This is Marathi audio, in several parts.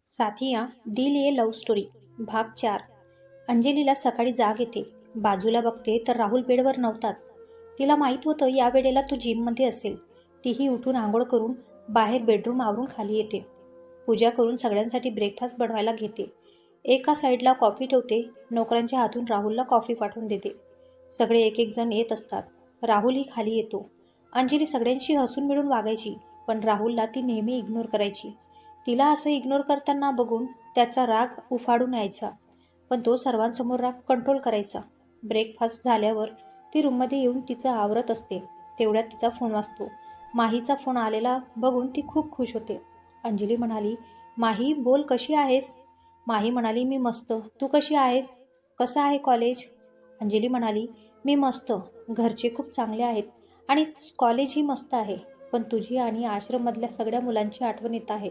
साथिया डील ये लव्ह स्टोरी भाग 4। अंजलीला सकाळी जाग येते. बाजूला बघते तर राहुल बेडवर नव्हताच. तिला माहीत होतं या वेळेला तो जिममध्ये असेल. तीही उठून आंघोळ करून बाहेर बेडरूम आवरून खाली येते. पूजा करून सगळ्यांसाठी ब्रेकफास्ट बनवायला घेते. एका साईडला कॉफी ठेवते. नोकरांच्या हातून राहुलला कॉफी पाठवून देते. सगळे एक एक जण येत असतात. राहुलही खाली येतो. अंजली सगळ्यांशी हसून मिळून वागायची, पण राहुलला ती नेहमी इग्नोर करायची. तिला असं इग्नोर करताना बघून त्याचा राग उफाडून यायचा, पण तो सर्वांसमोर राग कंट्रोल करायचा. ब्रेकफास्ट झाल्यावर ती रूममध्ये येऊन तिचं आवरत असते. तेवढ्यात तिचा फोन वाजतो. माहीचा फोन आलेला बघून ती खूप खुश होते. अंजली म्हणाली, माही बोल, कशी आहेस? माही म्हणाली, मी मस्त, तू कशी आहेस? कसं आहे कॉलेज? अंजली म्हणाली, मी मस्त, घरचे खूप चांगले आहेत आणि कॉलेजही मस्त आहे, पण तुझी आणि आश्रममधल्या सगळ्या मुलांची आठवण येत आहे.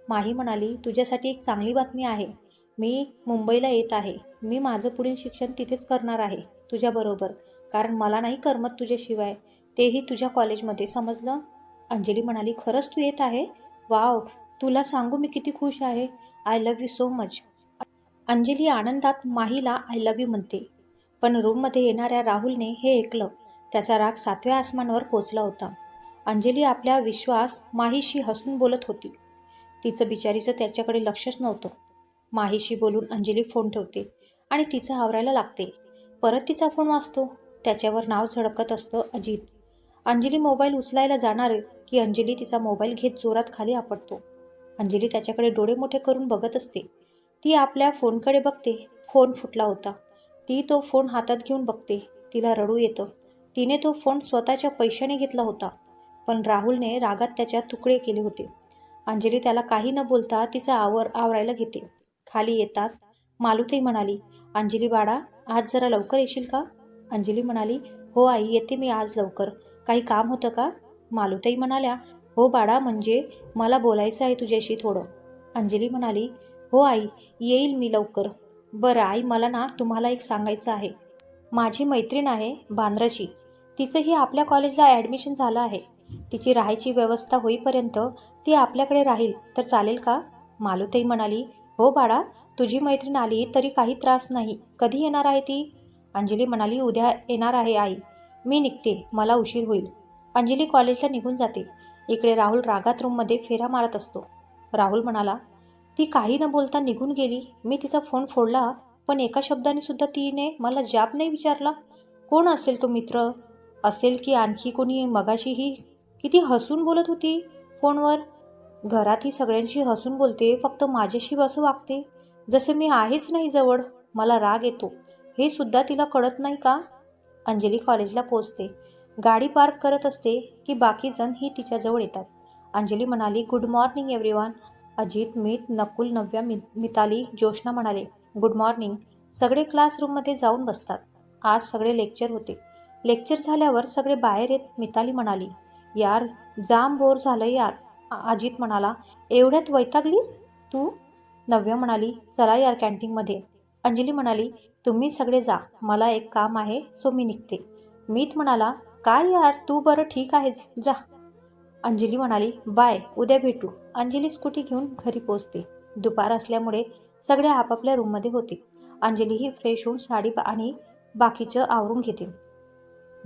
माही म्हणाली, तुझ्यासाठी एक चांगली बातमी आहे. मी मुंबईला येत आहे. मी माझं पुढील शिक्षण तिथेच करणार आहे, तुझ्याबरोबर, कारण मला नाही करमत तुझ्याशिवाय, तेही तुझ्या कॉलेजमध्ये, समजलं? अंजली म्हणाली, खरंच तू येत आहे? वाव, तुला सांगू मी किती खुश आहे. I love you so much. Anjali आनंदात माहीला आय लव्ह यू म्हणते. पण रूममध्ये येणाऱ्या राहुलने हे ऐकलं. त्याचा राग 7व्या आसमानावर पोचला होता. अंजली आपल्या विश्वास माहीशी हसून बोलत होती. तिचं बिचारीचं त्याच्याकडे लक्षच नव्हतं. माहीशी बोलून अंजली फोन ठेवते आणि तिचं आवरायला लागते. परत तिचा फोन वाजतो. त्याच्यावर नाव झळकत असतं, अजित. अंजली मोबाईल उचलायला जाणार की अंजली तिचा मोबाईल घेत जोरात खाली आपटतो. अंजली त्याच्याकडे डोळे मोठे करून बघत असते. ती आपल्या फोनकडे बघते. फोन फुटला होता. ती तो फोन हातात घेऊन बघते. तिला रडू येतं. तिने तो फोन स्वतःच्या पैशाने घेतला होता, पण राहुलने रागात त्याच्यात तुकडे केले होते. अंजली त्याला काही न बोलता तिचा आवरायला घेते. खाली येताच मालूताई म्हणाली, अंजली बाळा, आज जरा लवकर येशील का? अंजली म्हणाली, हो आई, येते मी आज लवकर. काही काम होतं का? मालूताई म्हणाल्या, हो बाळा, म्हणजे मला बोलायचं आहे तुझ्याशी थोडं. अंजली म्हणाली, हो आई, येईल मी लवकर. बरं आई, मला ना तुम्हाला एक सांगायचं आहे. माझी मैत्रीण आहे बांद्राची. तिचंही आपल्या कॉलेजला ॲडमिशन झालं आहे. तिची राहायची व्यवस्था होईपर्यंत ती आपल्याकडे राहील तर चालेल का? मालूताई म्हणाली, हो बाळा, तुझी मैत्रीण आली तरी काही त्रास नाही. कधी येणार आहे ती? अंजली म्हणाली, उद्या येणार आहे आई. मी निघते, मला उशीर होईल. अंजली कॉलेजला निघून जाते. इकडे राहुल रागात रूममध्ये फेरा मारत असतो. राहुल म्हणाला, ती काही न बोलता निघून गेली. मी तिचा फोन फोडला, पण एका शब्दाने सुद्धा तिने मला जाब नाही विचारला. कोण असेल तो मित्र? असेल की आणखी कोणी? मगाशीही किती हसून बोलत होती फोनवर. घरात ही सगळ्यांशी हसून बोलते, फक्त माझ्याशी असं वागते जसं मी आहेच नाही जवळ. मला राग येतो. हे सुद्धा तिला कळत नाही का? अंजली कॉलेजला पोहोचते. गाडी पार्क करत असते की बाकी जण ही तिच्याजवळ येतात. अंजली म्हणाली, गुड मॉर्निंग एव्हरीवन. अजित, मीत, नकुल, नव्या, मिताली, जोशना म्हणाले, गुड मॉर्निंग. सगळे क्लासरूममध्ये जाऊन बसतात. आज सगळे लेक्चर होते. लेक्चर झाल्यावर सगळे बाहेर येत मिताली म्हणाली, यार, जाम बोर झालं यार. अजित म्हणाला, एवढ्यात वैतागलीस तू? नव्या म्हणाली, चला यार कॅन्टीनमध्ये. अंजली म्हणाली, तुम्ही सगळे जा, मला एक काम आहे सो मी निघते. मीत म्हणाला, काय यार, तू बरं ठीक आहेस, जा. अंजली म्हणाली, बाय, उद्या भेटू. अंजली स्कूटी घेऊन घरी पोहोचते. दुपार असल्यामुळे सगळे आपापल्या रूममध्ये होते. अंजलीही फ्रेश होऊन साडी आणि बाकीचं आवरून घेते.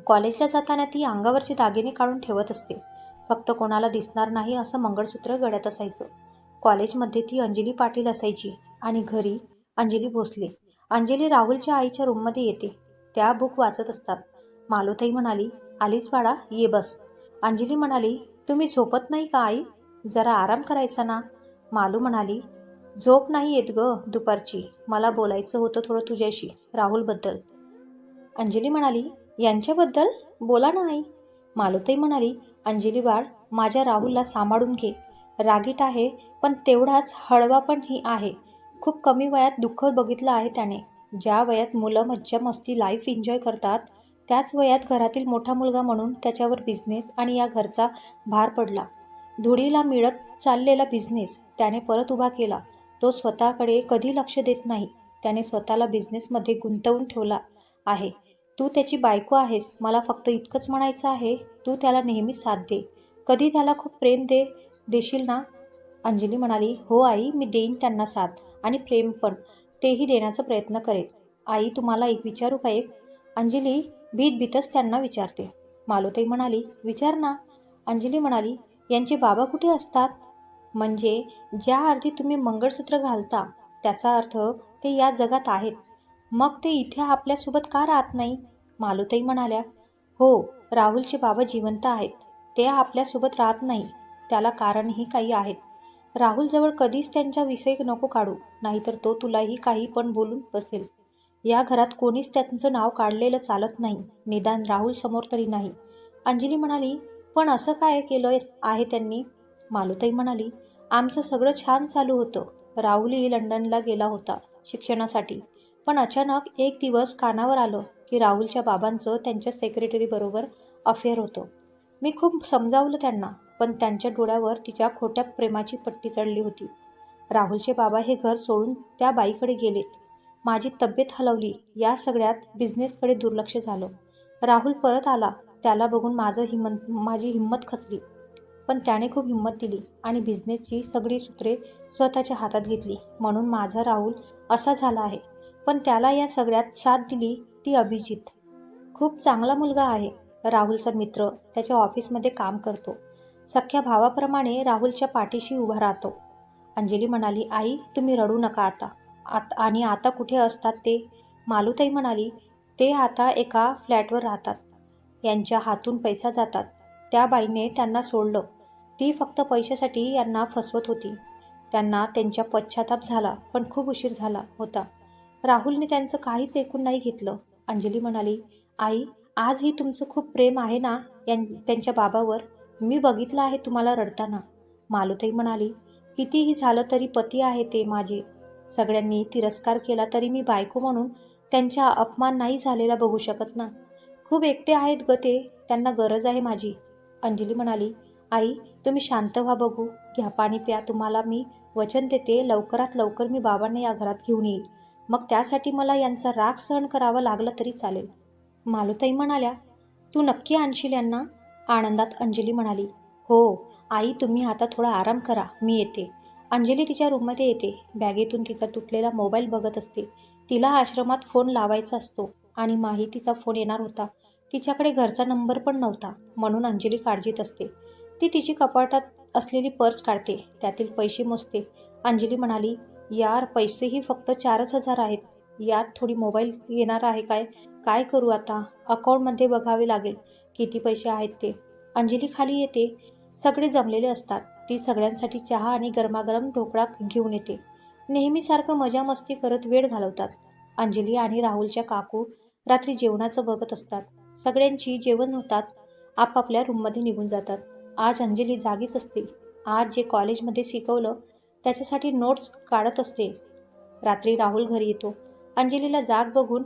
कॉलेजला जाताना ती अंगावरचे दागिने काढून ठेवत असते. फक्त कोणाला दिसणार नाही असं मंगळसूत्र गळ्यात असायचं. कॉलेजमध्ये ती अंजली पाटील असायची आणि घरी अंजली भोसले. अंजली राहुलच्या आईच्या रूममध्ये येते. त्या बुक वाचत असतात. मालूताई म्हणाली, आलीस बाळा, ये बस. अंजली म्हणाली, तुम्ही झोपत नाही का आई? जरा आराम करायचा ना. मालू म्हणाली, झोप नाही येत ग दुपारची. मला बोलायचं होतं थोडं तुझ्याशी, राहुलबद्दल. अंजली म्हणाली, यांच्याबद्दल? बोला ना आई. मालूताई म्हणाली, अंजली बाळ, माझ्या राहुलला सांभाळून घे. रागीट आहे, पण तेवढाच हळवा पण ही आहे. खूप कमी वयात दुःख बघितलं आहे त्याने. ज्या वयात मुलं मज्जा मस्ती लाईफ एन्जॉय करतात, त्याच वयात घरातील मोठा मुलगा म्हणून त्याच्यावर बिझनेस आणि या घरचा भार पडला. धुळीला मिळत चाललेला बिझनेस त्याने परत उभा केला. तो स्वतःकडे कधी लक्ष देत नाही. त्याने स्वतःला बिझनेसमध्ये गुंतवून ठेवला आहे. तू त्याची बायको आहेस. मला फक्त इतकंच म्हणायचं आहे, तू त्याला नेहमी साथ दे. कधी त्याला खूप प्रेम देशील ना. अंजली म्हणाली, हो आई, मी देईन त्यांना साथ आणि प्रेम पण, तेही देण्याचा प्रयत्न करेल. आई, तुम्हाला एक विचारू का एक? अंजली भीतच त्यांना विचारते. मालूताई म्हणाली, विचार ना. अंजली म्हणाली, यांचे बाबा कुठे असतात? म्हणजे ज्या अर्थी तुम्ही मंगळसूत्र घालता त्याचा अर्थ ते या जगात आहेत. मग ते इथे आपल्यासोबत का राहत नाही? मालूताई म्हणाल्या, हो, राहुलचे बाबा जिवंत आहेत. ते आपल्यासोबत राहत नाही. त्याला कारणही काही आहेत. राहुलजवळ कधीच त्यांचा विषय नको काढू, नाहीतर तो तुलाही काही पण बोलून बसेल. या घरात कोणीच त्यांचं नाव काढलेलं चालत नाही, निदान राहुल समोर तरी नाही. अंजली म्हणाली, पण असं काय केलं आहे त्यांनी? मालूताई म्हणाली, आमचं सगळं छान चालू होतं. राहुलही लंडनला गेला होता शिक्षणासाठी. पण अचानक एक दिवस कानावर आलं की राहुलच्या बाबांचं त्यांच्या सेक्रेटरीबरोबर अफेअर होतं. मी खूप समजावलं त्यांना, पण त्यांच्या डोळ्यावर तिच्या खोट्या प्रेमाची पट्टी चढली होती. राहुलचे बाबा हे घर सोडून त्या बाईकडे गेलेत. माझी तब्येत हलवली. या सगळ्यात बिझनेसकडे दुर्लक्ष झालं. राहुल परत आला. त्याला बघून माझी हिंमत खचली. पण त्याने खूप हिंमत दिली आणि बिझनेसची सगळी सूत्रे स्वतःच्या हातात घेतली. म्हणून माझा राहुल असा झाला आहे. पण त्याला या सगळ्यात साथ दिली ती अभिजित. खूप चांगला मुलगा आहे. राहुलचा मित्र, त्याच्या ऑफिसमध्ये काम करतो. सख्या भावाप्रमाणे राहुलच्या पाठीशी उभा राहतो. अंजली म्हणाली, आई, तुम्ही रडू नका आता. आणि आता कुठे असतात ते? मालूताई म्हणाली, ते आता एका फ्लॅटवर राहतात. यांच्या हातून पैसा जातात. त्या बाईने त्यांना सोडलं. ती फक्त पैशासाठी यांना फसवत होती. त्यांना त्यांच्या पश्चाताप झाला, पण खूप उशीर झाला होता. राहुलने त्यांचं काहीच ऐकून नाही घेतलं. अंजली म्हणाली, आई, आजही तुमचं खूप प्रेम आहे ना त्यांच्या बाबावर? मी बघितलं आहे तुम्हाला रडताना. मालूताई म्हणाली, कितीही झालं तरी पती आहे ते माझे. सगळ्यांनी तिरस्कार केला तरी मी बायको म्हणून त्यांचा अपमान नाही झालेला बघू शकत ना. खूप एकटे आहेत ग ते, त्यांना गरज आहे माझी. अंजली म्हणाली, आई, तुम्ही शांत व्हा बघू. घ्या पाणी प्या. तुम्हाला मी वचन देते, लवकरात लवकर मी बाबांना या घरात घेऊन येईल. मग त्यासाठी मला यांचा राग सहन करावा लागला तरी चालेल. मालूताई म्हणाल्या, तू नक्की आणशील यांना? आनंदात अंजली म्हणाली, हो आई, तुम्ही आता थोडा आराम करा, मी येते. अंजली तिच्या रूममध्ये येते. बॅगेतून तिचा तुटलेला मोबाईल बघत असते. तिला आश्रमात फोन लावायचा असतो आणि माहितीचा फोन येणार होता. तिच्याकडे घरचा नंबर पण नव्हता, म्हणून अंजली काळजीत असते. ती तिची कपाटात असलेली पर्स काढते. त्यातील पैसे मोजते. अंजली म्हणाली, यार, पैसेही फक्त 4,000 आहेत. यात थोडी मोबाईल येणार आहे काय? काय करू आता? अकाउंटमध्ये बघावे लागेल किती पैसे आहेत ते. अंजली खाली येते. सगळे जमलेले असतात. ती सगळ्यांसाठी चहा आणि गरमागरम ढोकळा घेऊन येते. नेहमीसारखं मजा मस्ती करत वेळ घालवतात. अंजली आणि राहुलच्या काकू रात्री जेवणाचं बघत असतात. सगळ्यांची जेवण होताच आपापल्या रूममध्ये निघून जातात. आज अंजली जागीच असते. आज जे कॉलेजमध्ये शिकवलं त्याच्यासाठी नोट्स काढत असते. रात्री राहुल घरी येतो. अंजलीला जाग बघून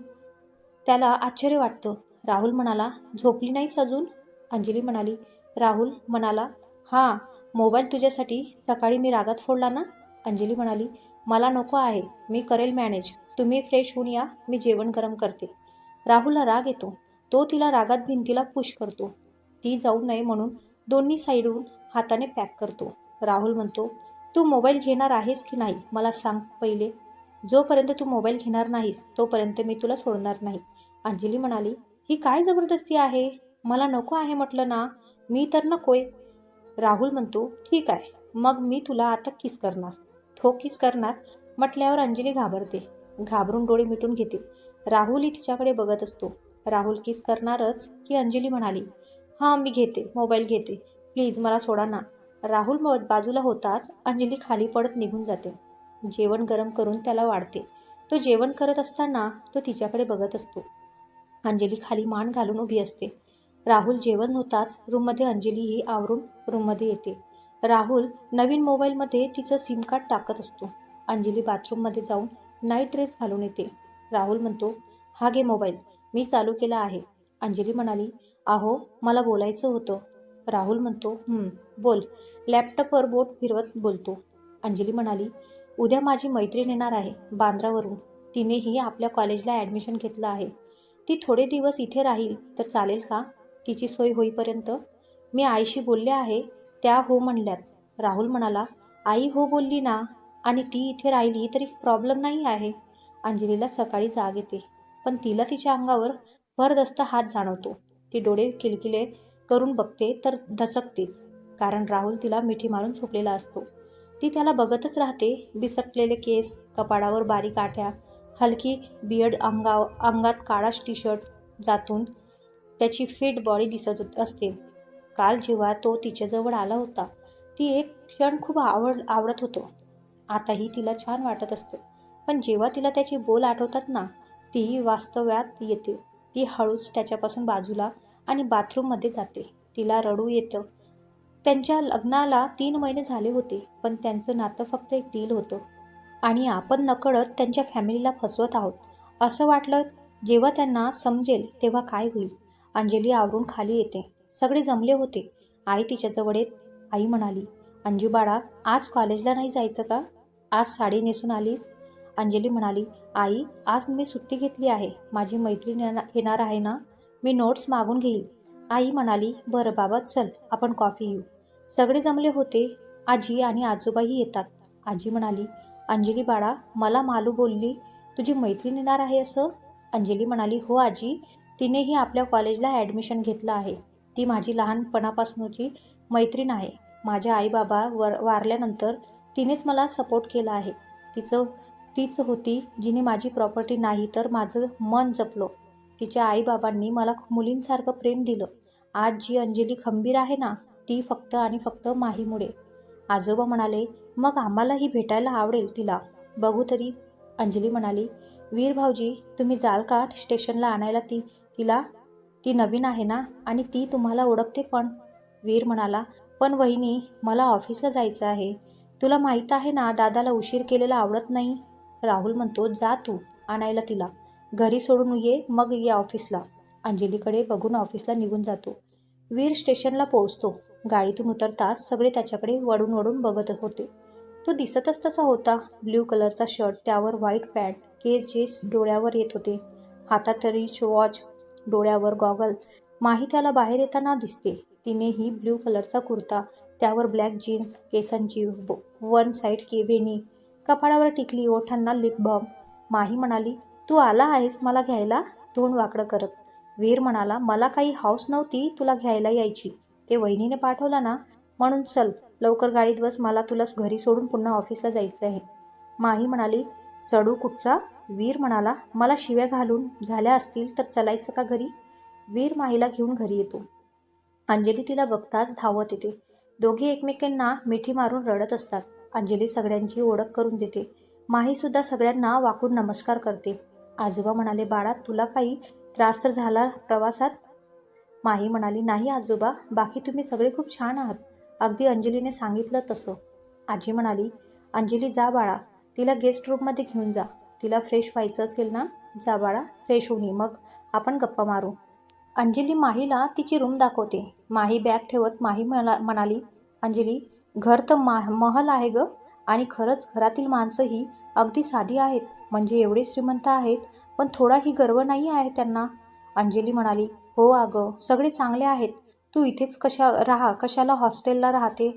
त्याला आश्चर्य वाटतं. राहुल म्हणाला, झोपली नाहीस अजून? अंजली म्हणाली. राहुल म्हणाला, हां, मोबाईल तुझ्यासाठी सकाळी मी रागात फोडला ना? अंजली म्हणाली, मला नको आहे, मी करेल मॅनेज. तुम्ही फ्रेश होऊन या, मी जेवण गरम करते. राहुलला राग येतो. तो तिला रागात भिंतीला पुश करतो. ती जाऊ नये म्हणून दोन्ही साईडहून हाताने पॅक करतो. राहुल म्हणतो, तू मोबाईल घेणार आहेस की नाही मला सांग पहिले. जोपर्यंत तू मोबाईल घेणार नाहीस तोपर्यंत मी तुला सोडणार नाही. अंजली म्हणाली, ही काय जबरदस्ती आहे? मला नको आहे म्हटलं ना. मी तर नकोय. राहुल म्हणतो, ठीक आहे, मग मी तुला आता किस करणार. तो किस करणार म्हटल्यावर अंजली घाबरते. घाबरून डोळे मिटून घेते. राहुलही तिच्याकडे बघत असतो. राहुल किस करणारच की अंजली म्हणाली, हां, मी घेते, मोबाईल घेते, प्लीज मला सोडा ना. राहुल बाजूला होताच अंजली खाली पडत निघून जाते. जेवण गरम करून त्याला वाढते. तो जेवण करत असताना तो तिच्याकडे बघत असतो. अंजली खाली मान घालून उभी असते. राहुल जेवण होताच रूममध्ये अंजलीही आवरून रूममध्ये येते. राहुल नवीन मोबाईलमध्ये तिचं सिम कार्ड टाकत असतो. अंजली बाथरूममध्ये जाऊन नाईट ड्रेस घालून येते. राहुल म्हणतो, हा घे मोबाईल, मी चालू केला आहे. अंजली म्हणाली, अहो, मला बोलायचं होतं. राहुल म्हणतो, बोल. लॅपटॉपवर बोट फिरवत बोलतो. अंजली म्हणाली, उद्या माझी मैत्रीण येणार आहे बांद्रावरून. तिनेही आपल्या कॉलेजला ॲडमिशन घेतलं आहे. ती थोडे दिवस इथे राहील तर चालेल का? तिची सोय होईपर्यंत. मी आईशी बोलले आहे, त्या हो म्हणल्यात. राहुल म्हणाला, आई हो बोलली ना, आणि ती इथे राहिली तरी प्रॉब्लेम नाही आहे. अंजलीला सकाळी जाग येते, पण तिला तिच्या अंगावर भरदस्त हात जाणवतो. ती डोळे किलकिले करून बघते तर दचकतेच, कारण राहुल तिला मिठी मारून झोपलेला असतो. ती त्याला बघतच राहते. बिसटलेले केस, कपाळावर बारीक आठ्या, हलकी बियर्ड, अंगात काळा टी शर्ट, ज्यातून त्याची फिट बॉडी दिसत असते. काल जेव्हा तो तिच्याजवळ आला होता, ती एक क्षण खूप आवडत होतं. आताही तिला छान वाटत असतं. पण जेव्हा तिला त्याचे बोल आठवतात ना, ती वास्तव्यात येते. ती हळूच त्याच्यापासून बाजूला आणि बाथरूममध्ये जाते. तिला रडू येतं. त्यांच्या लग्नाला 3 महिने झाले होते, पण त्यांचं नातं फक्त एक डील होतं. आणि आपण नकळत त्यांच्या फॅमिलीला फसवत आहोत असं वाटलं. जेव्हा त्यांना समजेल तेव्हा काय होईल. अंजली आवरून खाली येते. सगळे जमले होते. आई तिच्याजवळ येत आई म्हणाली, अंजू बाळा, आज कॉलेजला नाही जायचं का? आज साडी नेसून आलीस? अंजली म्हणाली, आई आज मी सुट्टी घेतली आहे. माझी मैत्रीण येणार आहे ना, मी नोट्स मागून घेईल. आई म्हणाली, बरं बाबा, चल आपण कॉफी घेऊ. सगळे जमले होते. आजी आणि आजोबाही येतात. आजी म्हणाली, अंजली बाळा, मला मालू बोलली तुझी मैत्रीण येणार आहे असं. अंजली म्हणाली, हो आजी, तिनेही आपल्या कॉलेजला ॲडमिशन घेतलं आहे. ती माझी लहानपणापासूनची मैत्रीण आहे. माझ्या आईबाबा वारल्यानंतर तिनेच मला सपोर्ट केला आहे. तीच होती जिने माझी प्रॉपर्टी नाही तर माझं मन जपलं. तिच्या आईबाबांनी मला मुलींसारखं प्रेम दिलं. आज जी अंजली खंबीर आहे ना, ती फक्त आणि फक्त माहीमुळे. आजोबा म्हणाले, मग आम्हालाही भेटायला आवडेल तिला, बघू तरी. अंजली म्हणाली, वीर भाऊजी, तुम्ही जाल का स्टेशनला आणायला तिला? ती नवीन आहे ना, आणि ती तुम्हाला ओळखते पण. वीर म्हणाला, पण वहिनी, मला ऑफिसला जायचं आहे. तुला माहीत आहे ना, दादाला उशीर केलेला आवडत नाही. राहुल म्हणतो, जा तू आणायला तिला. घरी सोडून ये, मग ये ऑफिसला. अंजलीकडे बघून ऑफिसला निघून जातो. वीर स्टेशनला पोहोचतो. गाडीतून उतरताच सगळे त्याच्याकडे वळून वळून बघत होते. तो दिसतच तसा होता. ब्ल्यू कलरचा शर्ट, त्यावर व्हाईट पॅन्ट, केस जे डोळ्यावर येत होते, हातात रिच वॉच, डोळ्यावर गॉगल. माही त्याला बाहेर येताना दिसते. तिनेही ब्ल्यू कलरचा कुर्ता, त्यावर ब्लॅक जीन्स, केसांची वन साईड वेणी, कपाळावर टिकली, ओठांना लिप बाम. माही म्हणाली, तू आला आहेस मला घ्यायला? तोंड वाकडं करत. वीर म्हणाला, मला काही हौस नव्हती तुला घ्यायला यायची. ते वहिनीने पाठवला ना, म्हणून चल लवकर गाडीत बस, मला तुला घरी सोडून पुन्हा ऑफिसला जायचं आहे. माही म्हणाली, सडू कुठचा? वीर म्हणाला, मला शिव्या घालून झाल्या असतील तर चलायचं का घरी? वीर माहीला घेऊन घरी येतो. अंजली तिला बघताच धावत येते. दोघे एकमेकांना मिठी मारून रडत असतात. अंजली सगळ्यांची ओळख करून देते. माहीसुद्धा सगळ्यांना वाकून नमस्कार करते. आजोबा म्हणाले, बाळा, तुला काही त्रास तर झाला प्रवासात? माही म्हणाली, नाही आजोबा, बाकी तुम्ही सगळे खूप छान आहात, अगदी अंजलीने सांगितलं तसं. आजी म्हणाली, अंजली जा बाळा, तिला गेस्ट रूममध्ये घेऊन जा. तिला फ्रेश व्हायचं असेल ना, जा बाळा, फ्रेश होऊन ये, मग आपण गप्पा मारू. अंजली माहीला तिची रूम दाखवते. माही बॅग ठेवत माही म्हणाली, अंजली, घर तर महल आहे ग, आणि खरंच घरातील माणसंही अगदी साधी आहेत. म्हणजे एवढे श्रीमंत आहेत, पण थोडाही गर्व नाही आहे त्यांना. अंजली म्हणाली, हो अगं, सगळे चांगले आहेत. तू इथेच कशाला हॉस्टेलला राहते?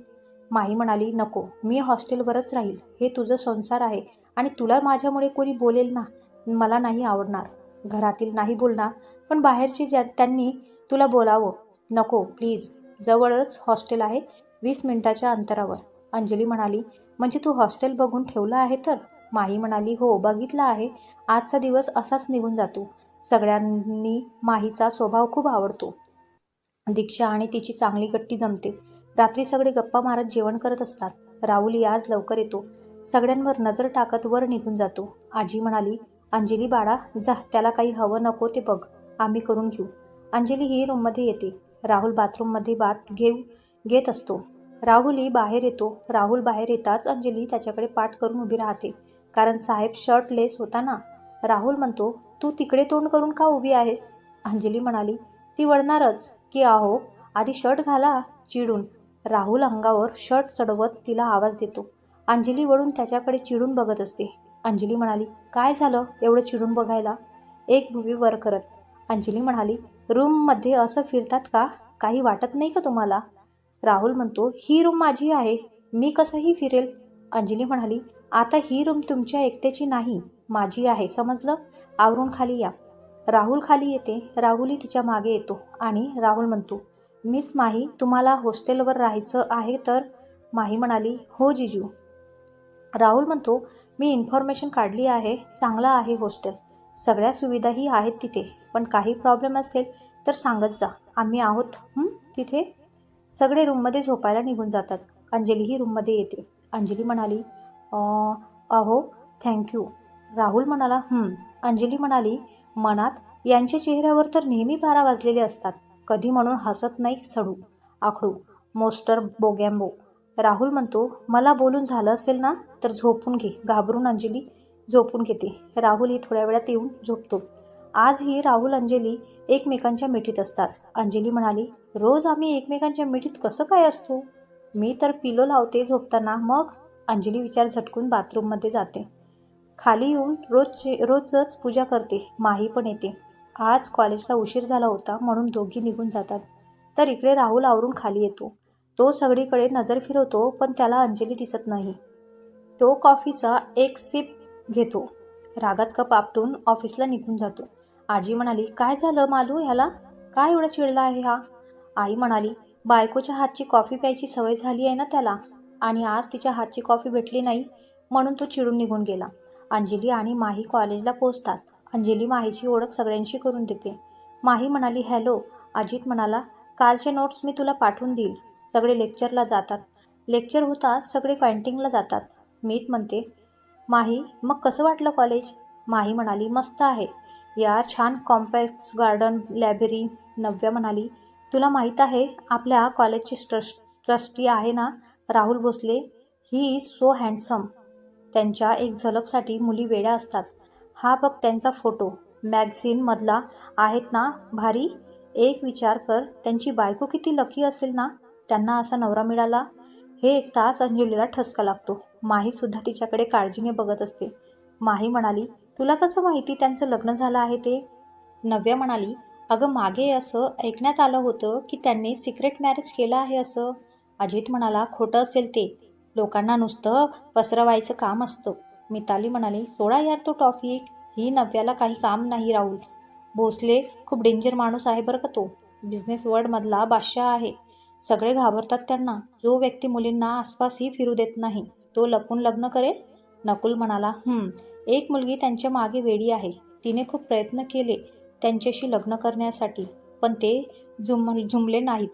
माही म्हणाली, नको, मी हॉस्टेलवरच राहील. हे तुझं संसार आहे, आणि तुला माझ्यामुळे कोणी बोलेल ना, मला नाही आवडणार. घरातील नाही बोलणार, पण बाहेरचे त्यांनी तुला बोलावं. नको प्लीज, जवळच हॉस्टेल आहे, 20 मिनिटाच्या अंतरावर. अंजली म्हणाली, म्हणजे तू हॉस्टेल बघून ठेवलं आहे तर? माही म्हणाली, हो, बघितलं आहे. आजचा दिवस असाच निघून जातो. सगळ्यांनी माहीचा स्वभाव खूप आवडतो. दीक्षा आणि तिची चांगली गट्टी जमते. रात्री सगळे गप्पा मारत जेवण करत असतात. राहुल आज लवकर येतो. सगळ्यांवर नजर टाकत वर निघून जातो. आजी म्हणाली, अंजली बाळा, जा, त्याला काही हवं नको ते बघ, आम्ही करून घेऊ. अंजली ही रूममध्ये येते. राहुल बाथरूममध्ये बाथ घेत असतो. राहुलही बाहेर येतो. राहुल बाहेर येताच अंजली त्याच्याकडे पाठ करून उभी राहते, कारण साहेब शर्टलेस होता ना. राहुल म्हणतो, तू तिकडे तोंड करून का उभी आहेस? अंजली म्हणाली, ती वळणारच की आहो, आधी शर्ट घाला. चिडून राहुल अंगावर शर्ट चढवत तिला आवाज देतो. अंजली वळून त्याच्याकडे चिडून बघत असते. अंजली म्हणाली, काय झालं एवढं चिडून बघायला? एक भुवी वर करत अंजली म्हणाली, रूममध्ये असं फिरतात का? काही वाटत नाही का तुम्हाला? राहुल म्हणतो, ही रूम माझी आहे. मी कसंही फिरेल. अंजली म्हणाली, आता ही रूम तुमच्या एकट्याची नाही, माझी आहे, समजलं? आवरून खाली या. राहुल खाली येते. राहुलही तिच्या मागे येतो आणि राहुल म्हणतो, मिस माही, तुम्हाला हॉस्टेलवर राहायचं आहे तर? माही म्हणाली, हो जिजू. राहुल म्हणतो, मी इन्फॉर्मेशन काढली आहे, चांगलं आहे हॉस्टेल, सगळ्या सुविधाही आहेत तिथे, पण काही प्रॉब्लेम असेल तर सांगत जा, आम्ही आहोत तिथे. सगळे रूममध्ये झोपायला निघून जातात. अंजलीही रूममध्ये येते. अंजली म्हणाली, अहो थँक्यू. राहुल म्हणाला, अंजली म्हणाली मनात, यांच्या चेहऱ्यावर तर नेहमी 12 वाजलेले असतात, कधी म्हणून हसत नाही सडू आखडू मोस्टर बोगॅम्बो. राहुल म्हणतो, मला बोलून झालं असेल ना तर झोपून घे. घाबरून अंजली झोपून घेते. राहुलही थोड्या वेळात येऊन झोपतो. आजही राहुल अंजली एकमेकांच्या मिठीत असतात. अंजली म्हणाली, रोज आम्ही एकमेकांच्या मिठीत कसं काय असतो? मी तर पिलो लावते झोपताना. मग? अंजली विचार झटकून बाथरूममध्ये जाते. खाली येऊन रोजच पूजा करते. माही पण येते. आज कॉलेजला उशीर झाला होता म्हणून दोघी निघून जातात. तर इकडे राहुल आवरून खाली येतो. तो सगळीकडे नजर फिरवतो पण त्याला अंजली दिसत नाही. तो कॉफीचा एक सिप घेतो. रागात कप आपटून ऑफिसला निघून जातो. आजी म्हणाली, काय झालं मालू ह्याला? काय एवढा चिडला आहे हा? आई म्हणाली, बायकोच्या हातची कॉफी प्यायची सवय झाली आहे ना त्याला, आणि आज तिच्या हातची कॉफी भेटली नाही म्हणून तो चिडून निघून गेला. अंजली आणि माही कॉलेजला पोहोचतात. अंजली माहीची ओळख सगळ्यांशी करून देते. माही म्हणाली, हॅलो. अजित म्हणाला, कालचे नोट्स मी तुला पाठवून देईल. सगळे लेक्चरला जातात. लेक्चर होताच सगळे कॅन्टीनला जातात. मीत म्हणते, माही मग कसं वाटलं कॉलेज? माही म्हणाली, मस्त आहे यार, छान कॉम्प्लेक्स गार्डन, लायब्ररी. नव्या म्हणाली, तुला माहीत आहे आपल्या कॉलेजची ट्रस्टी आहे ना Rahul Bhosale, he is so handsome. त्यांच्या एक झलकसाठी मुली वेड्या असतात. हा बघ त्यांचा फोटो, मॅगझिनमधला आहेत ना भारी. एक विचार कर, त्यांची बायको किती लकी असेल ना, त्यांना असा नवरा मिळाला. हे ऐकताच अंजलीला ठसका लागतो. माहीसुद्धा तिच्याकडे काळजीने बघत असते. माही म्हणाली, तुला कसं माहिती त्यांचं लग्न झालं आहे ते? नव्या म्हणाली, अगं मागे असं ऐकण्यात आलं होतं की त्यांनी सिक्रेट मॅरेज केलं आहे असं. अजित म्हणाला, खोटं असेल ते, लोकांना नुसतं पसरवायचं काम असतं. मिताली म्हणाली, सोडा यार तो टॉपिक, ही नव्याला काही काम नाही. राहुल भोसले खूप डेंजर माणूस आहे बरं का तो. बिझनेस वर्ल्डमधला बादशाह आहे. सगळे घाबरतात त्यांना. जो व्यक्ती मुलींना आसपासही फिरू देत नाही, तो लपून लग्न करेल. नकुल म्हणाला, एक मुलगी त्यांच्या मागे वेडी आहे. तिने खूप प्रयत्न केले त्यांच्याशी लग्न करण्यासाठी, पण ते जुमले नाहीत.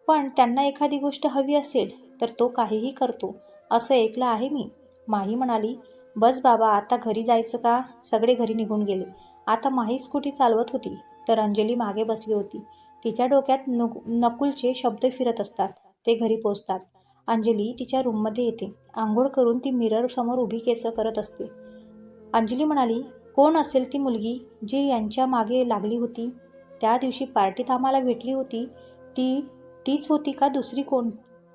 पण त्यांना एखादी गोष्ट हवी असेल तर तो काहीही करतो, असं ऐकलं आहे मी. माही म्हणाली, बस बाबा, आता घरी जायचं का? सगळे घरी निघून गेले. आता माही स्कूटी चालवत होती तर अंजली मागे बसली होती. तिच्या डोक्यात नकुलचे शब्द फिरत असतात. ते घरी पोचतात. अंजली तिच्या रूममध्ये येते. आंघोळ करून ती मिरर समोर उभी केस करत असते. अंजली म्हणाली, कोण असेल ती मुलगी जी यांच्या मागे लागली होती? त्या दिवशी पार्टीत आम्हाला भेटली होती तीच होती का दुसरी कोण?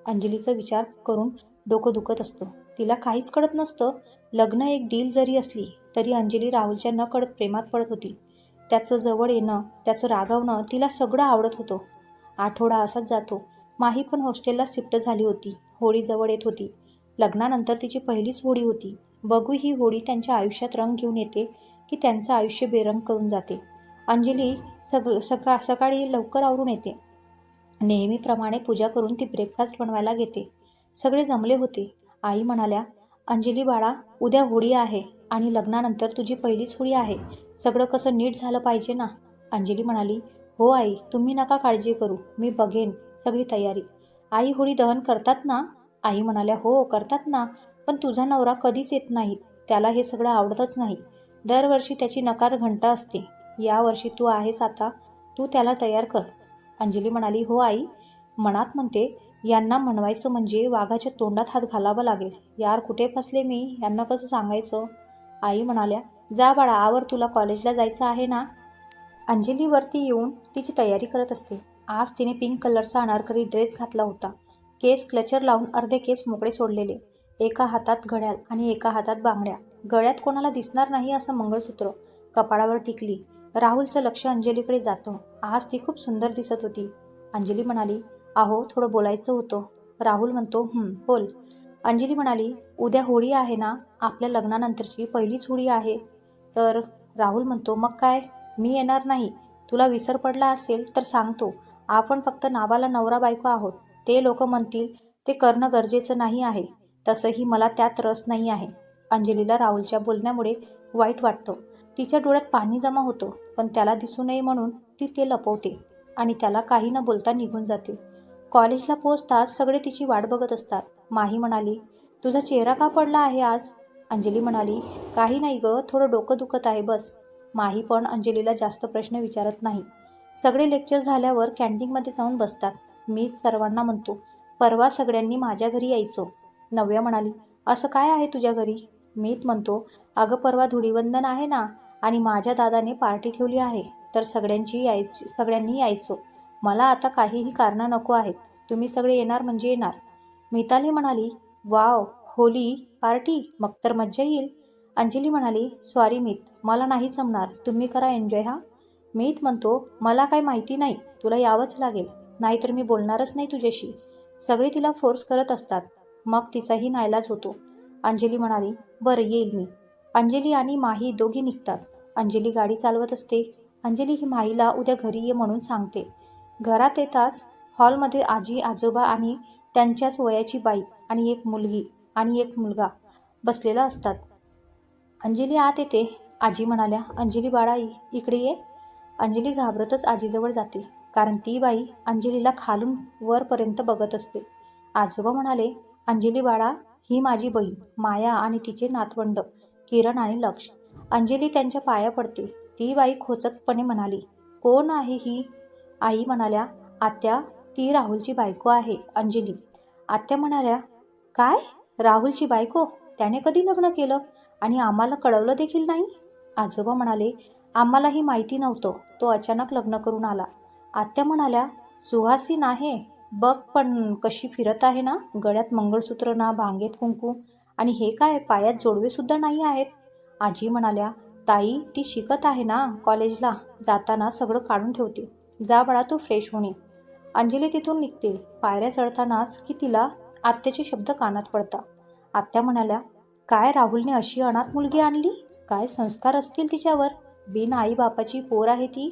अंजलीचा विचार करून डोकं दुखत असतं. तिला काहीच कळत नसतं. लग्न एक डील जरी असली तरी अंजली राहुलच्या न कळत प्रेमात पडत होती. त्याचं जवळ येणं, त्याचं रागावणं तिला सगळं आवडत होतं. आठवडा असाच जातो. माही पण हॉस्टेलला शिफ्ट झाली होती. होळी जवळ येत होती. लग्नानंतर तिची पहिलीच होळी होती. बघू ही होळी त्यांच्या आयुष्यात रंग घेऊन येते की त्यांचं आयुष्य बेरंग करून जाते. अंजली सकाळी लवकर आवरून येते. नेहमीप्रमाणे पूजा करून ती ब्रेकफास्ट बनवायला घेते. सगळे जमले होते. आई म्हणाल्या, अंजली बाळा, उद्या होळी आहे आणि लग्नानंतर तुझी पहिलीच होळी आहे. सगळं कसं नीट झालं पाहिजे ना. अंजली म्हणाली, हो आई, तुम्ही नका काळजी करू, मी बघेन सगळी तयारी. आई, होळी दहन करतात ना? आई म्हणाल्या, हो करतात ना, पण तुझा नवरा कधीच येत नाही. त्याला हे सगळं आवडतच नाही. दरवर्षी त्याची नकार घंटा असते. यावर्षी तू आहेस, आता तू त्याला तयार कर. अंजली म्हणाली, हो आई. मनात म्हणते, यांना म्हणवायचं म्हणजे वाघाच्या तोंडात हात घालावा लागेल. यार कुठे फसले मी, यांना कसं सांगायचं? आई म्हणाल्या, जा बाळा, आवर, तुला कॉलेजला जायचं आहे ना. अंजली वरती येऊन तिची तयारी करत असते. आज तिने पिंक कलरचा अनारकली ड्रेस घातला होता. केस क्लचर लावून अर्धे केस मोकळे सोडलेले. एका हातात घड्याळ आणि एका हातात बांगड्या. गळ्यात कोणाला दिसणार नाही असं मंगळसूत्र. कपाळावर टिकली. राहुलचं लक्ष अंजलीकडे जातं. आज ती खूप सुंदर दिसत होती. अंजली म्हणाली, अहो थोडं बोलायचं होतं. राहुल म्हणतो, बोल. अंजली म्हणाली, उद्या होळी आहे ना, आपल्या लग्नानंतरची पहिलीच होळी आहे. तर राहुल म्हणतो, मग काय, मी येणार नाही. तुला विसर पडला असेल तर सांगतो, आपण फक्त नावाला नवरा बायको आहोत. ते लोक म्हणतील ते करणं गरजेचं नाही आहे. तसंही मला त्यात रस नाही आहे. अंजलीला राहुलच्या बोलण्यामुळे वाईट वाटतं. तिच्या डोळ्यात पाणी जमा होतं, पण त्याला दिसू नये म्हणून ती ते लपवते आणि त्याला काही न बोलता निघून जाते. कॉलेजला पोहोचताच सगळे तिची वाट बघत असतात. माही म्हणाली, तुझा चेहरा का पडला आहे आज? अंजली म्हणाली, काही नाही गं, थोडं डोकं दुखत आहे बस. माही पण अंजलीला जास्त प्रश्न विचारत नाही. सगळे लेक्चर झाल्यावर कॅन्टीनमध्ये जाऊन बसतात. मी सर्वांना म्हणतो, परवा सगळ्यांनी माझ्या घरी यायचो. नव्या म्हणाली, असं काय आहे तुझ्या घरी? मीत म्हणतो, अगं परवा धुळीवंदन आहे ना, आणि माझ्या दादाने पार्टी ठेवली आहे, तर सगळ्यांनी यायचो. मला आता काहीही कारणं नको आहेत. तुम्ही सगळे येणार म्हणजे येणार. मिताली म्हणाली, वाव, होली पार्टी, मग तर मज्जा येईल. अंजली म्हणाली, सॉरी मीत, मला नाही जमणार, तुम्ही करा एन्जॉय हा. मीत म्हणतो, मला काय माहिती नाही, तुला यावंच लागेल, नाहीतर मी बोलणारच नाही तुझ्याशी. सगळे तिला फोर्स करत असतात, मग तिचाही नाईलाज होतो. अंजली म्हणाली, बरं येईल मी. अंजली आणि माही दोघी निघतात. अंजली गाडी चालवत असते. अंजली ही माहीला उद्या घरी ये म्हणून सांगते. घरात येताच हॉलमध्ये आजी आजोबा आणि त्यांच्याच वयाची बाई आणि एक मुलगी आणि एक मुलगा बसलेला असतात. अंजली आत येते. आजी म्हणाल्या, अंजली बाळा इकडे ये. अंजली घाबरतच आजीजवळ जाते, कारण ती बाई अंजलीला खालून वरपर्यंत बघत असते. आजोबा म्हणाले, अंजली बाळा, ही माझी बहीण माया आणि तिचे नातवंड किरण आणि लक्ष. अंजली त्यांच्या पाया पडते. ती बाई खोचकपणे म्हणाली, कोण आहे ही? आई म्हणाल्या, आत्या, ती राहुलची बायको आहे अंजली. आत्या म्हणाल्या, काय, राहुलची बायको? त्याने कधी लग्न केलं आणि आम्हाला कळवलं देखील नाही? आजोबा म्हणाले, आम्हालाही माहिती नव्हतं, तो अचानक लग्न करून आला. आत्या म्हणाल्या, सुहासीन आहे बघ, पण कशी फिरत आहे ना, गळ्यात मंगळसूत्र ना, भांगेत कुंकू, आणि हे काय, पायात जोडवे सुद्धा नाही आहेत. आजी म्हणाल्या, ताई, ती शिकत आहे ना कॉलेजला, जाताना सगळं काढून ठेवते. जा बाळा, तू फ्रेश होणे. अंजली तिथून निघते. पायऱ्या चढतानाच की तिला आत्याचे शब्द कानात पडतात. आत्या म्हणाल्या, काय, राहुलने अशी अनाथ मुलगी आणली? काय संस्कार असतील तिच्यावर? बिन आई बापाची पोर आहे ती.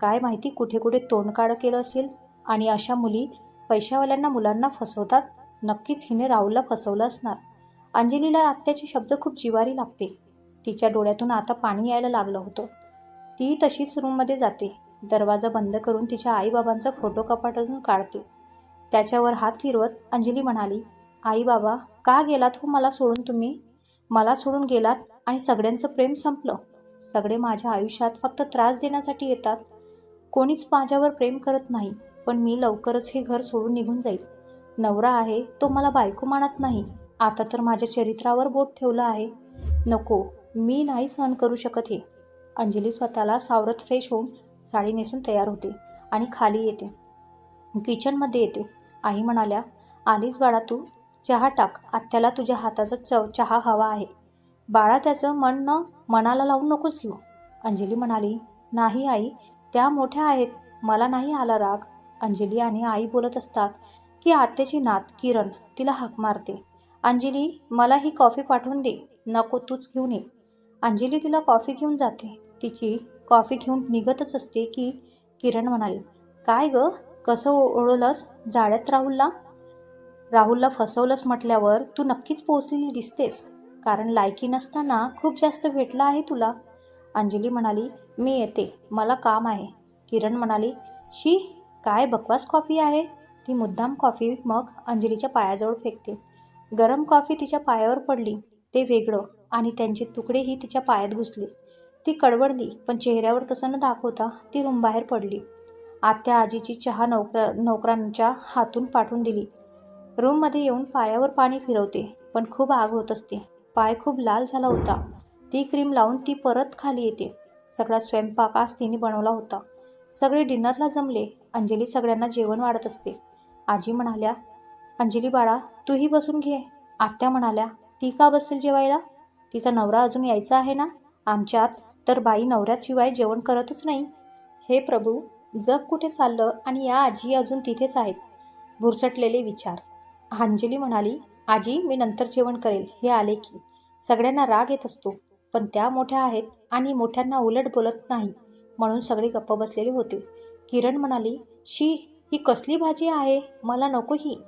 काय माहिती कुठे कुठे तोंडकाळ केलं असेल. आणि अशा मुली पैशावाल्यांना मुलांना फसवतात. नक्कीच हिने राहुलला फसवलं असणार. अंजलीला आत्याचे शब्द खूप जिवारी लागते. तिच्या डोळ्यातून आता पाणी यायला लागलं होतं. ती तशीच रूममध्ये जाते. दरवाजा बंद करून तिच्या आईबाबांचा फोटो कपाटातून काढते. त्याच्यावर हात फिरवत अंजली म्हणाली, आई बाबा, का गेलात हो मला सोडून तुम्ही? मला सोडून गेलात आणि सगळ्यांचं प्रेम संपलं. सगळे माझ्या आयुष्यात फक्त त्रास देण्यासाठी येतात. कोणीच माझ्यावर प्रेम करत नाही. पण मी लवकरच हे घर सोडून निघून जाईल. नवरा आहे तो मला बायको मानत नाही. आता तर माझ्या चरित्रावर बोट ठेवलं आहे. नको, मी नाही सहन करू शकत हे. अंजली स्वतःला सावरत फ्रेश होऊन साडी नेसून तयार होते आणि खाली येते. किचनमध्ये येते. आई म्हणाल्या, आलीस बाळा तू, चहा टाक, आत्याला तुझ्या हाताचा चहा हवा आहे. बाळा, त्याचं मनाला लावून नकोस घेऊ. अंजली म्हणाली, नाही आई, त्या मोठ्या आहेत, मला नाही आला राग. अंजली आणि आई बोलत असतात की आत्याची नात किरण तिला हाक मारते, अंजली, मला ही कॉफी पाठवून दे. नको, तूच घेऊन ये. अंजली तिला कॉफी घेऊन जाते. तिची कॉफी घेऊन निघतच असते की किरण म्हणाली, काय ग, कसं ओळखलंस जाळ्यात राहुलला? राहुलला फसवलंस म्हटल्यावर तू नक्कीच पोहोचलेली दिसतेस, कारण लायकी नसताना खूप जास्त भेटला आहे तुला. अंजली म्हणाली, मी येते, मला काम आहे. किरण म्हणाली, शी, काय बकवास कॉफी आहे. ती मुद्दाम कॉफी मग अंजलीच्या पायाजवळ फेकते. गरम कॉफी तिच्या पायावर पडली. ते वेगळं आणि त्यांचे तुकडेही तिच्या पायात घुसले. ती कडवडली, पण चेहऱ्यावर तसं न दाखवता ती रूमबाहेर पडली. आत्या आजीची चहा नोकरांच्या हातून पाठवून दिली. रूममध्ये येऊन पायावर पाणी फिरवते, पण खूप आग होत असते. पाय खूप लाल झाला होता. ती क्रीम लावून ती परत खाली येते. सगळा स्वयंपाक आज तिने बनवला होता. सगळे डिनरला जमले. अंजली सगळ्यांना जेवण वाढत असते. आजी म्हणाल्या, अंजली बाळा, तूही बसून घे. आत्या म्हणाल्या, ती का बसेल जेवायला? तिचा नवरा अजून यायचा आहे ना. आमच्यात तर बाई नवऱ्याशिवाय जेवण करतच नाही. हे प्रभू, जग कुठे चाललं आणि या आजी अजून तिथेच आहेत. भुरसटलेले विचार. अंजली म्हणाली, आजी मी नंतर जेवण करेल हे आले की. सगळ्यांना राग येत असतो, पण त्या मोठ्या आहेत आणि मोठ्यांना उलट बोलत नाही म्हणून सगळे गप्प बसलेले होते. किरण म्हणाली, शी, ही कसली भाजी आहे, मला नको ही.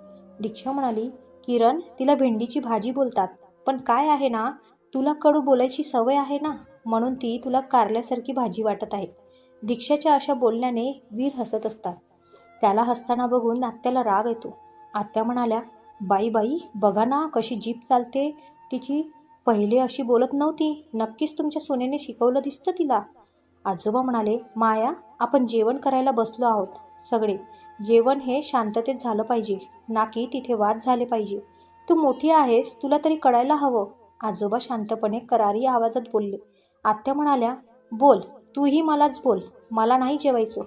दीक्षा म्हणाली, किरण तिला भेंडीची भाजी बोलतात, पण काय आहे ना, तुला कडू बोलायची सवय आहे ना, म्हणून ती तुला कारल्यासारखी भाजी वाटत आहे. दीक्षाच्या अशा बोलण्याने वीर हसत असतात. त्याला हसताना बघून आत्याला राग येतो. आत्या म्हणाल्या, बाई बाई बघा ना कशी जीभ चालते तिची, पहिले अशी बोलत नव्हती, नक्कीच तुमच्या सोन्याने शिकवलं दिसतं तिला. आजोबा म्हणाले, माया आपण जेवण करायला बसलो आहोत सगळे, जेवण हे शांततेत झालं पाहिजे, ना की तिथे वाद झाले पाहिजे. तू मोठी आहेस, तुला तरी कळायला हवं. आजोबा शांतपणे करारी आवाजात बोलले. आत्या म्हणाल्या, बोल, तूही मलाच बोल, मला नाही जेवायचं,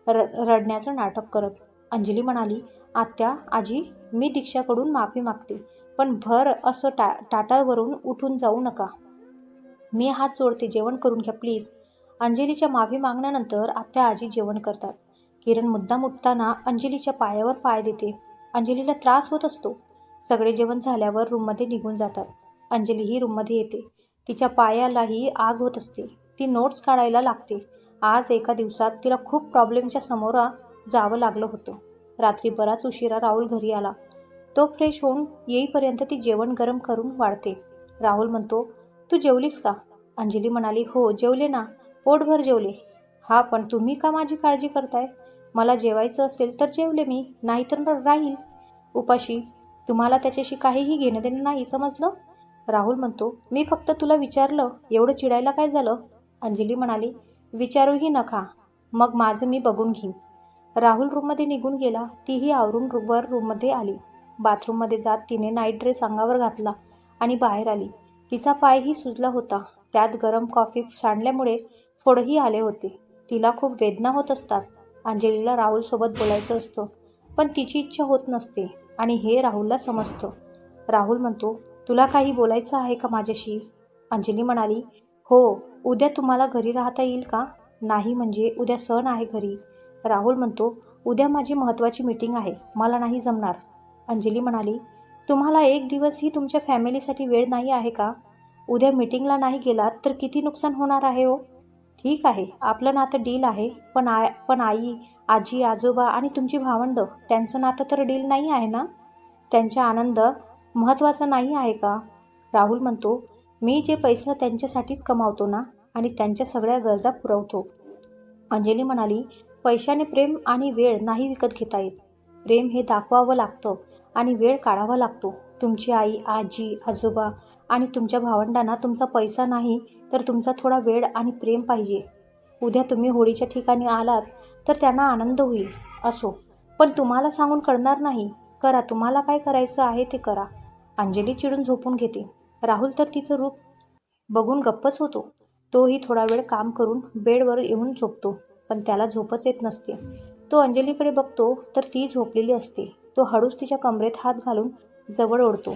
रडण्याचं नाटक करत. अंजली म्हणाली, आत्या आजी मी दीक्षाकडून माफी मागते, पण भर असं टाटावरून उठून जाऊ नका. मी हात जोडते, जेवण करून घ्या प्लीज. अंजलीच्या माफी मागण्यानंतर आत्या आजी जेवण करतात. किरण मुद्दाम उठताना अंजलीच्या पायावर पाय देते. अंजलीला त्रास होत असतो. सगळे जेवण झाल्यावर रूममध्ये निघून जातात. अंजलीही रूममध्ये येते. तिच्या पायालाही आग होत असते. ती नोट्स काढायला लागते. आज एका दिवसात तिला खूप प्रॉब्लेमच्या समोर जावं लागलं होतं. रात्री बराच उशिरा राहुल घरी आला. तो फ्रेश होऊन येईपर्यंत ती जेवण गरम करून वाढते. राहुल म्हणतो, तू जेवलीस का? अंजली म्हणाली, हो जेवले ना, पोटभर जेवले. हा पण तुम्ही का माझी काळजी करताय? मला जेवायचं असेल तर जेवले मी, नाहीतर राहील उपाशी. तुम्हाला त्याच्याशी काहीही घेणं देणं नाही, समजलं? राहुल म्हणतो, मी फक्त तुला विचारलं, एवढं चिडायला काय झालं? अंजली म्हणाली, विचारूही नका, मग माझं मी बघून घेईन. राहुल रूममध्ये निघून गेला. तीही आवरून वर रूममध्ये आली. बाथरूममध्ये जात तिने नाईट ड्रेस अंगावर घातला आणि बाहेर आली. तिचा पायही सुजला होता. त्यात गरम कॉफी सांडल्यामुळे फोडही आले होते. तिला खूप वेदना होत असतात. अंजलीला राहुलसोबत बोलायचं असतं, पण तिची इच्छा होत नसते आणि हे राहुलला समजतं. राहुल म्हणतो, तुला काही बोलायचं आहे का माझ्याशी? अंजली म्हणाली, हो, उद्या तुम्हाला घरी राहता येईल का? नाही म्हणजे उद्या सण आहे घरी. राहुल म्हणतो, उद्या माझी महत्त्वाची मीटिंग आहे, मला नाही जमणार. अंजली म्हणाली, तुम्हाला एक दिवसही तुमच्या फॅमिलीसाठी वेळ नाही आहे का? उद्या मीटिंगला नाही गेलात तर किती नुकसान होणार आहे हो. ठीक आहे, आपलं नातं डील आहे, पण आई, आजी, आजोबा आणि तुमची भावंडं, त्यांचं नातं तर डील नाही आहे ना? त्यांचा आनंद महत्त्वाचा नाही आहे का? राहुल म्हणतो, मी जे पैसा त्यांच्यासाठीच कमावतो ना, आणि त्यांच्या सगळ्या गरजा पुरवतो. अंजली म्हणाली, पैशाने प्रेम आणि वेळ नाही विकत घेता येत. प्रेम हे दाखवावं लागतं आणि वेळ काढावा लागतो. तुमची आई, आजी, आजोबा आणि तुमच्या भावंडांना तुमचा पैसा नाही तर तुमचा थोडा वेळ आणि प्रेम पाहिजे. उद्या तुम्ही होळीच्या ठिकाणी आलात तर त्यांना आनंद होईल. असो, पण तुम्हाला सांगून कळणार नाही. करा, तुम्हाला काय करायचं आहे ते करा. अंजली चिडून झोपून घेते. राहुल तर तिचं रूप बघून गप्पच होतो. तोही थोडा वेळ काम करून बेडवर येऊन झोपतो, पण त्याला झोपच येत नसते. तो अंजलीकडे बघतो तर ती झोपलेली असते. तो हळूच तिच्या कमरेत हात घालून जवळ ओढतो.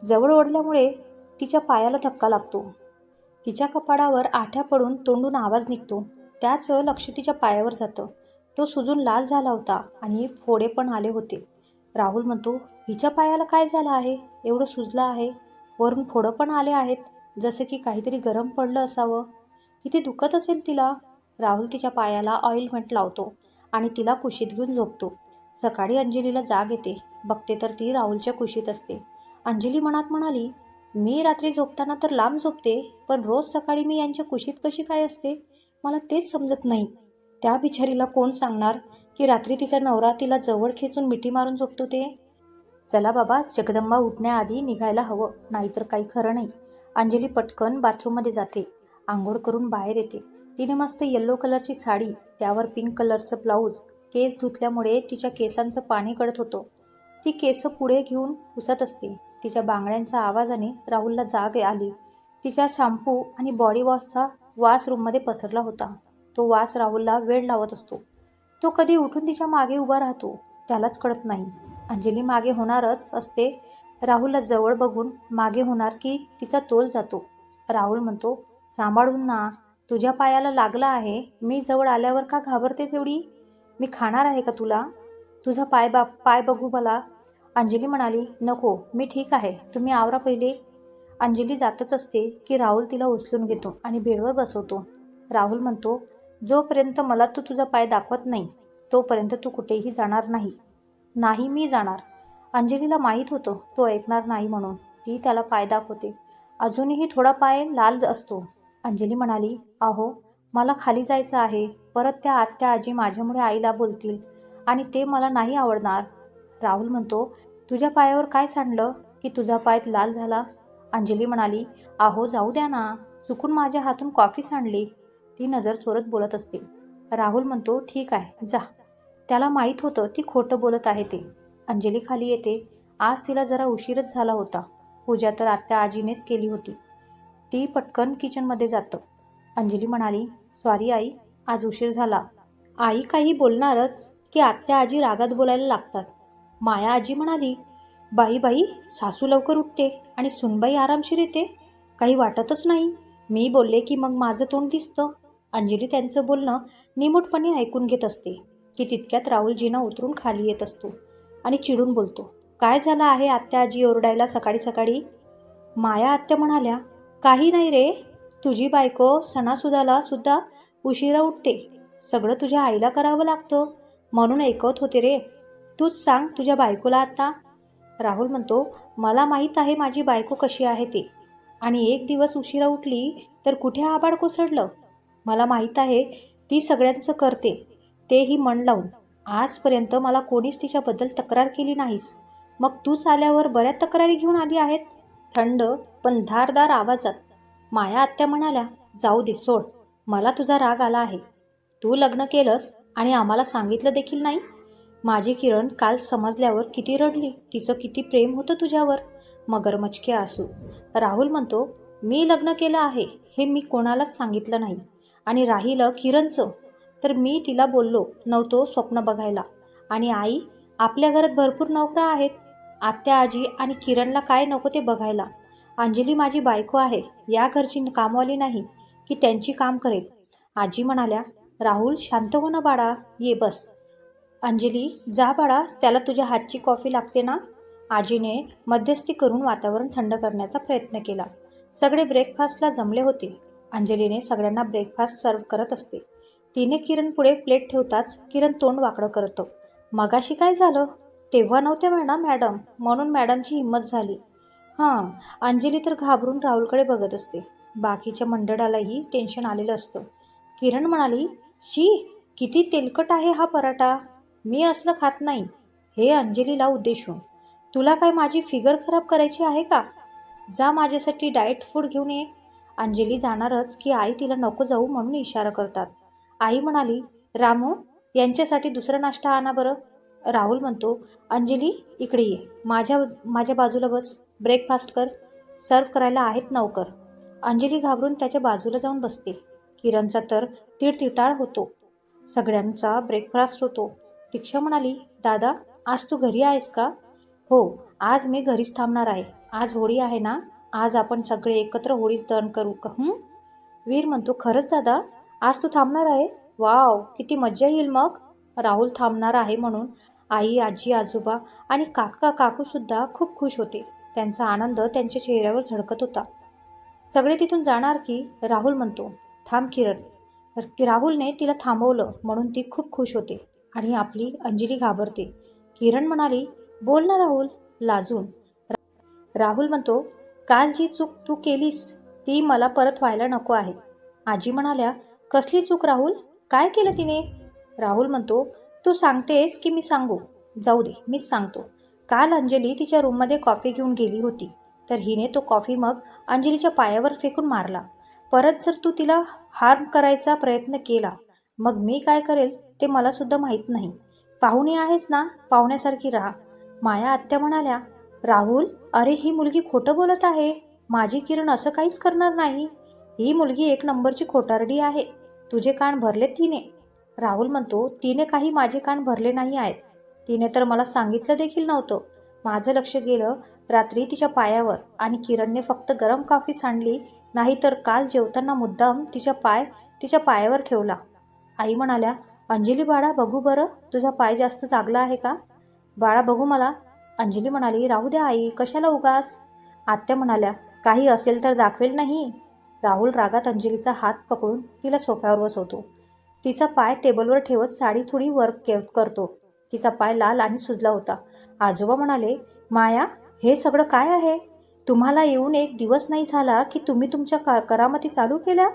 जवळ ओढल्यामुळे तिच्या पायाला धक्का लागतो. तिच्या कपाळावर आठ्या पडून तोंडून आवाज निघतो. त्याच लक्ष तिच्या पायावर जातं. तो सुजून लाल झाला होता आणि फोडे पण आले होते. राहुल म्हणतो, हिच्या पायाला काय झालं आहे? एवढं सुजलं आहे, वरून फोडं पण आले आहेत, जसं की काहीतरी गरम पडलं असावं. किती दुखत असेल तिला. राहुल तिच्या पायाला ऑइलमेंट लावतो आणि तिला कुशीत घेऊन झोपतो. सकाळी अंजलीला जाग येते. बघते तर ती राहुलच्या कुशीत असते. अंजली मनात म्हणाली, मी रात्री झोपताना तर लांब झोपते, पण रोज सकाळी मी यांच्या कुशीत कशी काय असते, मला तेच समजत नाही. त्या बिचारीला कोण सांगणार की रात्री तिचा नवरा तिला जवळ खेचून मिठी मारून झोपतो ते. चला बाबा, जगदंबा उठण्याआधी निघायला हवं, नाहीतर काही खरं नाही. अंजली पटकन बाथरूममध्ये जाते. आंघोळ करून बाहेर येते. तिने मस्त येल्लो कलरची साडी, त्यावर पिंक कलरचं ब्लाऊज. केस धुतल्यामुळे तिच्या केसांचं पाणी गळत होतं. ती केस पुढे घेऊन पुसत असते. तिच्या बांगड्यांच्या आवाजाने राहुलला जाग आली. तिच्या शॅम्पू आणि बॉडी वॉशचा वास रूममध्ये पसरला होता. तो वास राहुलला वेड लावत असतो. तो कधी उठून तिच्या मागे उभा राहतो, त्यालाच कळत नाही. अंजली मागे होणारच असते. राहुलला जवळ बघून मागे होणार की तिचा तोल जातो. राहुल म्हणतो, सांभाळून ना, तुझ्या पायाला लागला आहे. मी जवळ आल्यावर का घाबरतेस एवढी? मी खाणार आहे का तुला? तुझा पाय बघू मला. अंजली म्हणाली, नको, मी ठीक आहे, तुम्ही आवरा पहिले. अंजली जातच असते की राहुल तिला उचलून घेतो आणि बेडवर बसवतो. राहुल म्हणतो, जोपर्यंत मला तू तुझा पाय दाखवत नाही तोपर्यंत तू कुठेही जाणार नाही. नाही मी जाणार. अंजलीला माहीत होतं तो ऐकणार नाही म्हणून ती त्याला पाय दाखवते. अजूनही थोडा पाय लाल असतो. अंजली म्हणाली, अहो मला खाली जायचं आहे. परत त्या आत्या आजी माझ्यामुळे आईला बोलतील आणि ते मला नाही आवडणार. राहुल म्हणतो, तुझ्या पायावर काय सांडलं की तुझा पाय लाल झाला? अंजली म्हणाली, अहो जाऊ द्या ना, चुकून माझ्या हातून कॉफी सांडली. ती नजर चोरत बोलत असते. राहुल म्हणतो, ठीक आहे जा. त्याला माहीत होतं ती खोटं बोलत आहे ते. अंजली खाली येते. आज तिला जरा उशीरच झाला होता. पूजा तर आत्या आजीनेच केली होती. ती पटकन किचनमध्ये जातं. अंजली म्हणाली, सॉरी आई, आज उशीर झाला. आई काही बोलणारच की आत्या आजी रागात बोलायला लागतात. माया आजी म्हणाली, बाई बाई, सासू लवकर उठते आणि सुनबाई आरामशीर येते, काही वाटतच नाही. मी बोलले की मग माझं तोंड दिसतं. अंजली त्यांचं बोलणं निमूटपणे ऐकून घेत असते की तितक्यात राहुलजीना उतरून खाली येत असतो आणि चिडून बोलतो, काय झालं आहे आत्या आजी ओरडायला सकाळी सकाळी? माया आत्या म्हणाल्या, काही नाही रे, तुझी बायको सणासुदाला सुद्धा उशिरा उठते. सगळं तुझ्या आईला करावं लागतं म्हणून ऐकवत होते रे. तूच सांग तुझ्या बायकोला आता. राहुल म्हणतो, मला माहीत आहे माझी बायको कशी आहे ते, आणि एक दिवस उशिरा उठली तर कुठे आबाड कोसळलं. मला माहीत आहे ती सगळ्यांचं करते, तेही मन लावून. आजपर्यंत मला कोणीच तिच्याबद्दल तक्रार केली नाहीस, मग तूच आल्यावर बऱ्याच तक्रारी घेऊन आली आहेत. थंड पण धारदार आवाजात माया आत्या म्हणाल्या, जाऊ दे सोड, मला तुझा राग आला आहे. तू लग्न केलंस आणि आम्हाला सांगितलं देखील नाही. माझी किरण काल समजल्यावर किती रडली, तिचं किती प्रेम होतं तुझ्यावर. मगरमचके असू. राहुल म्हणतो, मी लग्न केलं आहे हे मी कोणालाच सांगितलं नाही. आणि राहिलं किरणचं, तर मी तिला बोललो नव्हतो स्वप्न बघायला. आणि आई, आपल्या घरात भरपूर नोकऱ्या आहेत, आत्या आजी आणि किरणला काय नको ते बघायला. अंजली माझी बायको आहे, या घरची कामवाली नाही की त्यांची काम करेल. आजी म्हणाल्या, राहुल शांत हो ना बाळा, ये बस. अंजली, जा बाळा, त्याला तुझ्या हातची कॉफी लागते ना. आजीने मध्यस्थी करून वातावरण थंड करण्याचा प्रयत्न केला. सगळे ब्रेकफास्टला जमले होते. अंजलीने सगळ्यांना ब्रेकफास्ट सर्व करत असते. तिने किरण पुढे प्लेट ठेवताच किरण तोंड वाकडं करतं. मगाशी काय झालं? तेव्हा नव्हत्या मॅडम, म्हणून मॅडमची हिंमत झाली. हां. अंजली तर घाबरून राहुलकडे बघत असते. बाकीच्या मंडळालाही टेन्शन आलेलं असतं. किरण म्हणाली, शी, किती तेलकट आहे हा पराठा, मी असलं खात नाही. हे अंजलीला उद्देशून, तुला काय माझी फिगर खराब करायची आहे का? जा माझ्यासाठी डाएट फूड घेऊन ये. अंजली जाणारच की आई तिला नको जाऊ म्हणून इशारा करतात. आई म्हणाली, रामू, यांच्यासाठी दुसरा नाश्ता आणा बरं. राहुल म्हणतो, अंजली इकडे ये, माझ्या बाजूला बस, ब्रेकफास्ट कर, सर्व करायला आहेत नवकर. अंजली घाबरून त्याच्या बाजूला जाऊन बसते. किरणचा तर तिळतिटाळ होतो. सगळ्यांचा ब्रेकफास्ट होतो. दीक्षा म्हणाली, दादा, आज तू घरी आहेस का? हो, आज मी घरीच थांबणार आहे. आज होळी आहे ना, आज आपण सगळे एकत्र होळीच दहन करू का? वीर म्हणतो, खरंच दादा, आज तू थांबणार आहेस? वाव, किती मज्जा येईल मग. राहुल थांबणार आहे म्हणून आई, आजी, आजोबा आणि काका काकूसुद्धा खूप खुश होते. त्यांचा आनंद त्यांच्या चेहऱ्यावर झळकत होता. सगळे तिथून जाणार की राहुल म्हणतो, थांब किरण. राहुलने तिला थांबवलं म्हणून ती खूप खुश होते आणि आपली अंजली घाबरते. किरण म्हणाली, बोल ना राहुल, लाजून. राहुल म्हणतो, काल जी चूक तू केलीस ती मला परत व्हायला नको आहे. आजी म्हणाल्या, कसली चूक राहुल, काय केलं तिने? राहुल म्हणतो, तू सांगतेस की मी सांगू? जाऊ दे, मीच सांगतो. काल अंजली तिच्या रूममध्ये कॉफी घेऊन गेली होती, तर हिने तो कॉफी मग अंजलीच्या पायावर फेकून मारला. परत जर तू तिला हार्म करायचा प्रयत्न केला, मग मी काय करेल ते मला सुद्धा माहीत नाही. पाहुणी आहेस ना, पाहुण्यासारखी राहा. माया आत्या म्हणाल्या, राहुल, अरे ही मुलगी खोटं बोलत आहे. माझी किरण असं काहीच करणार नाही. ही मुलगी एक नंबरची खोटारडी आहे. तुझे कान भरलेत तिने. राहुल म्हणतो, तिने काही माझे कान भरले नाही आहेत. तिने तर मला सांगितलं देखील नव्हतं. माझं लक्ष गेलं रात्री तिच्या पायावर आणि किरणने फक्त गरम कॉफी सांडली नाही तर काल जेवताना मुद्दाम तिच्या पायावर ठेवला. आई म्हणाल्या, अंजली बाळा, बघू बरं, तुझा पाय जास्त जागला आहे का? बाळा बघू मला. अंजली म्हणाली, राहू द्या आई, कशाला उगास. आत्या म्हणाल्या, काही असेल तर दाखवेल नाही. राहुल रागात अंजलीचा हात पकडून तिला सोफ्यावर बसवतो. तिचा पाय टेबलवर ठेवत साडी थोडी वर करतो. तिचा पाय लाल आणि सुजला होता. आजोबा म्हणाले, माया, हे सगळं काय आहे? तुम्हाला येऊन 1 दिवस नाही झाला की तुम्ही तुमच्या करामती चालू केल्या?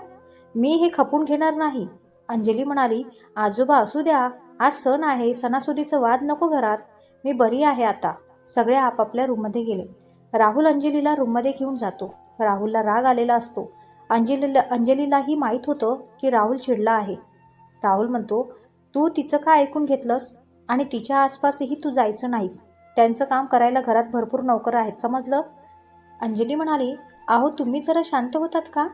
मी हे खपून घेणार नाही. अंजली म्हणाली, आजोबा असू द्या, आज सण आहे, सणासुदीचं वाद नको घरात. मी बरी आहे आता. सगळे आपापल्या रूममध्ये गेले. राहुल अंजलीला रूममध्ये घेऊन जातो. राहुलला राग आलेला असतो. अंजलीलाही माहीत होतं की राहुल चिडला आहे. राहुल म्हणतो, तू तिचं काय ऐकून घेतलंस? आणि तिच्या आसपासही तू जायचं नाहीस. त्यांचं काम करायला घरात भरपूर नोकर आहेत, समजलं? अंजली म्हणाली, अहो तुम्ही जरा शांत होतात का?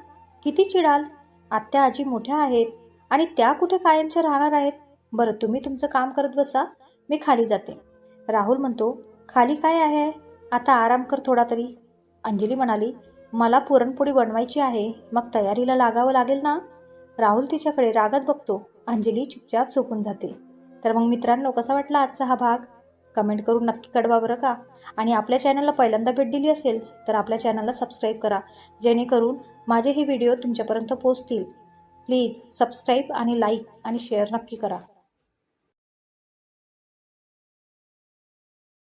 किती चिडाल? आत्या आजी मोठ्या आहेत आणि त्या कुठे कायमच्या राहणार आहेत. बरं, तुम्ही तुमचं काम करत बसा, मी खाली जाते. राहुल म्हणतो, खाली काय आहे? आता आराम कर थोडा तरी. अंजली म्हणाली, मला पुरणपोळी बनवायची आहे, मग तयारीला लागावं लागेल ना. राहुल तिच्याकडे रागात बघतो. अंजली चुपचाप झोपून जाते. तर मग मित्रांनो, कसा वाटला आजचा हा भाग? कमेंट करून नक्की कळवा बरं का. आणि आपल्या चॅनलला पहिल्यांदा भेट दिली असेल तर आपल्या चॅनलला सबस्क्राईब करा, जेणेकरून माझे हे व्हिडिओ तुमच्यापर्यंत पोहोचतील. प्लीज सबस्क्राईब आणि लाईक आणि शेअर नक्की करा.